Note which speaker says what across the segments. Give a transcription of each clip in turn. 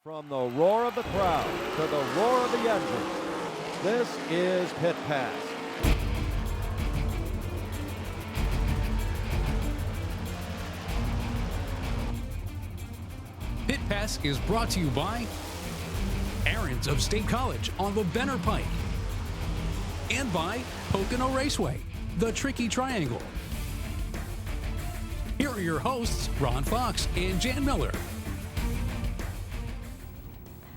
Speaker 1: From the roar of the crowd to the roar of the engine, this is Pit Pass.
Speaker 2: Pit Pass is brought to you by Aaron's of State College on the Benner Pike and by Pocono Raceway, the Tricky Triangle. Here are your hosts, Ron Fox and Jan Miller.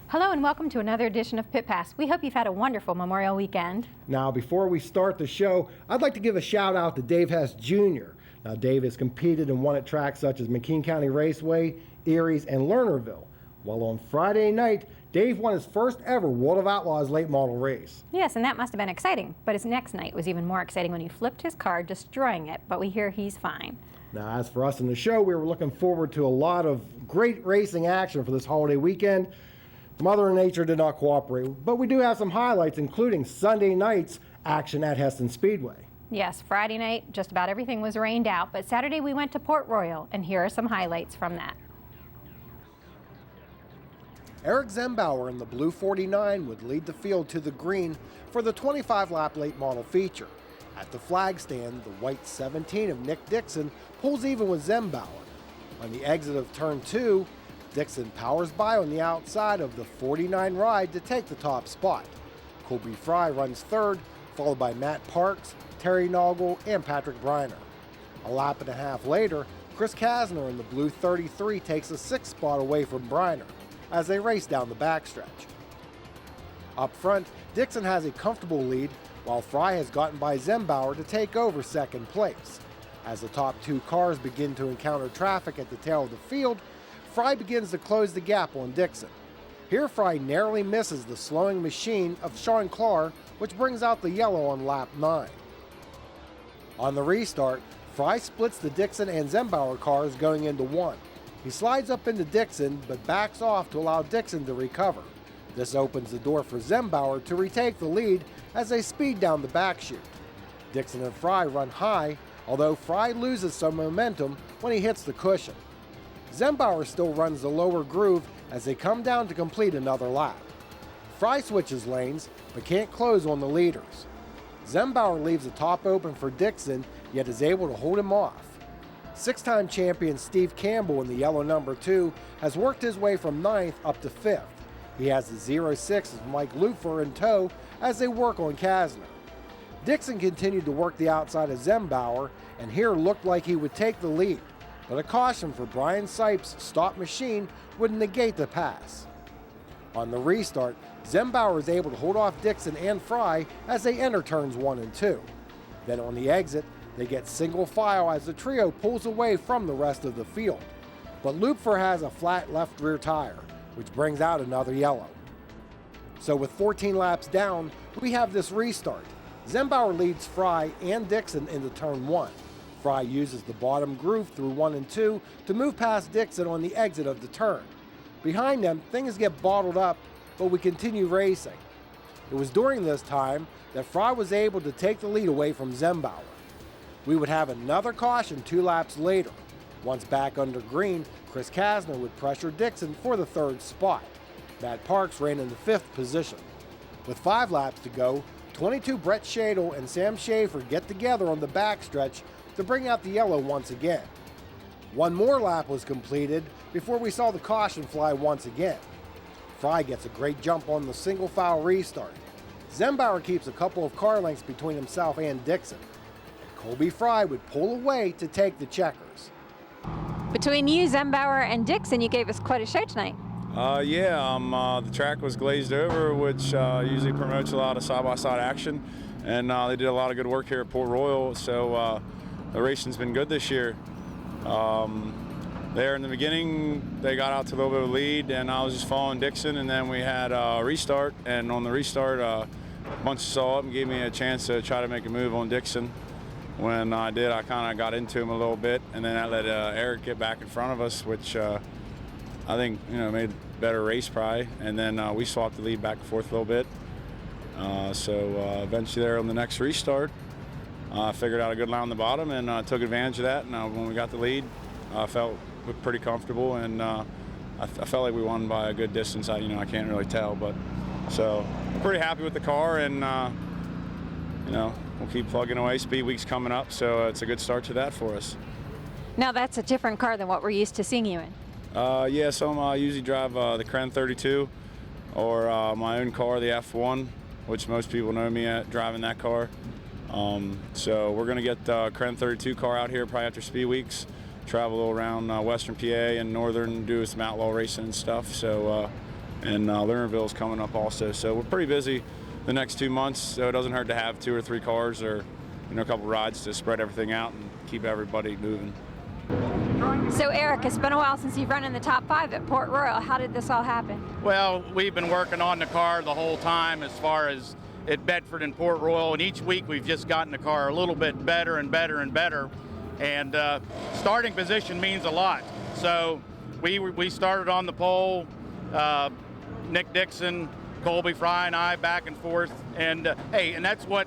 Speaker 3: Hello and welcome to another edition of Pit Pass. We hope you've had a wonderful Memorial Weekend.
Speaker 4: Now, before we start the show, I'd like to give a shout out to Dave Hess Jr. Now, Dave has competed and won at tracks such as McKean County Raceway, Erie's, and Lernerville. Well, on Friday night, Dave won his first ever World of Outlaws late model race.
Speaker 3: Yes, and that must have been exciting. But his next night was even more exciting when he flipped his car, destroying it. But we hear he's fine.
Speaker 4: Now, as for us in the show, we were looking forward to a lot of great racing action for this holiday weekend. Mother Nature did not cooperate, but we do have some highlights, including Sunday night's action at Heston Speedway.
Speaker 3: Yes, Friday night, just about everything was rained out, but Saturday we went to Port Royal, and here are some highlights from that.
Speaker 4: Eric Zembauer in the blue 49 would lead the field to the green for the 25-lap late model feature. At the flag stand, the white 17 of Nick Dixon pulls even with Zembauer. On the exit of turn 2, Dixon powers by on the outside of the 49 ride to take the top spot. Colby Fry runs third, followed by Matt Parks, Terry Noggle, and Patrick Briner. A lap and a half later, Chris Kasner in the blue 33 takes a sixth spot away from Briner as they race down the backstretch. Up front, Dixon has a comfortable lead, while Fry has gotten by Zembauer to take over second place. As the top two cars begin to encounter traffic at the tail of the field, Fry begins to close the gap on Dixon. Here Fry narrowly misses the slowing machine of Sean Clark, which brings out the yellow on lap 9. On the restart, Fry splits the Dixon and Zembauer cars going into one. He slides up into Dixon, but backs off to allow Dixon to recover. This opens the door for Zembauer to retake the lead as they speed down the back chute. Dixon and Fry run high, although Fry loses some momentum when he hits the cushion. Zembauer still runs the lower groove as they come down to complete another lap. Fry switches lanes, but can't close on the leaders. Zembauer leaves the top open for Dixon, yet is able to hold him off. Six-time champion Steve Campbell in the yellow number 2 has worked his way from 9th up to 5th. He has the 06 of Mike Lufer in tow as they work on Kasner. Dixon continued to work the outside of Zembauer, and here looked like he would take the lead, but a caution for Brian Sipes' stop machine would negate the pass. On the restart, Zembauer is able to hold off Dixon and Fry as they enter turns 1 and 2. Then on the exit, they get single file as the trio pulls away from the rest of the field. But Lupfer has a flat left rear tire, which brings out another yellow. So with 14 laps down, we have this restart. Zembauer leads Fry and Dixon into turn 1. Fry uses the bottom groove through 1 and 2 to move past Dixon on the exit of the turn. Behind them, things get bottled up, but we continue racing. It was during this time that Fry was able to take the lead away from Zembauer. We would have another caution 2 laps later. Once back under green, Chris Kasner would pressure Dixon for the 3rd spot. Matt Parks ran in the 5th position. With 5 laps to go, 22 Brett Shadle and Sam Schaefer get together on the backstretch to bring out the yellow once again. One more lap was completed before we saw the caution fly once again. Fry gets a great jump on the single file restart. Zembauer keeps a couple of car lengths between himself and Dixon. Colby Fry would pull away to take the checkers.
Speaker 3: Between you, Zembauer, and Dixon, you gave us quite a show tonight.
Speaker 5: The track was glazed over, which usually promotes a lot of side-by-side action, and they did a lot of good work here at Port Royal, so the racing's been good this year. There in the beginning, they got out to a little bit of a lead, and I was just following Dixon, and then we had a restart, and on the restart, Bunch saw up and gave me a chance to try to make a move on Dixon. When I did, I kind of got into him a little bit, and then that let Eric get back in front of us, which I think made a better race probably. And then we swapped the lead back and forth a little bit. So eventually there on the next restart, I figured out a good line on the bottom and took advantage of that. And when we got the lead, I felt pretty comfortable, and I I felt like we won by a good distance. I can't really tell, but so pretty happy with the car, and we'll keep plugging away. Speed Week's coming up, so it's a good start to that for us.
Speaker 3: Now that's a different car than what we're used to seeing you in.
Speaker 5: Yeah, so I usually drive the Cren 32 or my own car, the F1, which most people know me at driving that car. So we're going to get the Cren 32 car out here probably after Speed Weeks, travel around Western PA and Northern, do some outlaw racing and stuff. So, and Lernerville's coming up also. So we're pretty busy the next 2 months, so it doesn't hurt to have 2 or 3 cars or a couple rides to spread everything out and keep everybody moving.
Speaker 3: So Eric, it's been a while since you've run in the top 5 at Port Royal. How did this all happen?
Speaker 6: Well, we've been working on the car the whole time as far as at Bedford and Port Royal, and each week we've just gotten the car a little bit better and better and better. And starting position means a lot. So we started on the pole, Nick Dixon, Colby Fry and I back and forth. And hey, and that's what,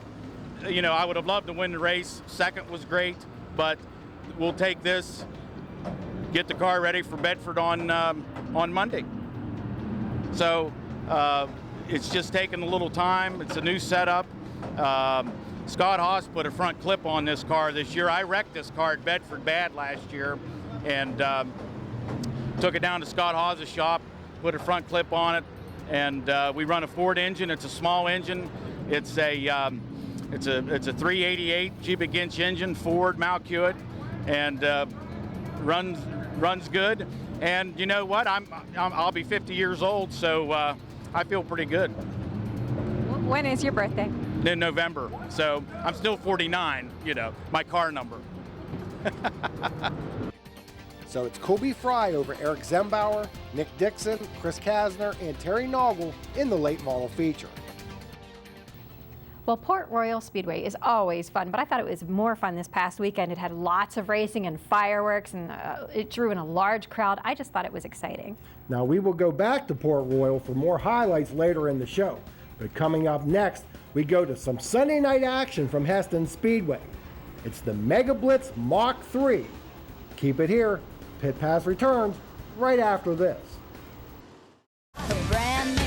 Speaker 6: I would have loved to win the race. Second was great, but we'll take this, get the car ready for Bedford on Monday. So it's just taking a little time. It's a new setup. Scott Haas put a front clip on this car this year. I wrecked this car at Bedford bad last year, and took it down to Scott Haas's shop, put a front clip on it, and we run a Ford engine. It's a small engine. It's a 388 cubic inch engine, Ford Malcuit, and runs good. And you know what? I'll be 50 years old, so I feel pretty good.
Speaker 3: When is your birthday?
Speaker 6: In November. So I'm still 49, my car number.
Speaker 4: So it's Colby Fry over Eric Zembauer, Nick Dixon, Chris Kasner, and Terry Noggle in the late model feature.
Speaker 3: Well, Port Royal Speedway is always fun, but I thought it was more fun this past weekend. It had lots of racing and fireworks, and it drew in a large crowd. I just thought it was exciting.
Speaker 4: Now we will go back to Port Royal for more highlights later in the show. But coming up next, we go to some Sunday night action from Heston Speedway. It's the Mega Blitz Mach 3. Keep it here. Pit Pass returns right after this.
Speaker 7: A brand new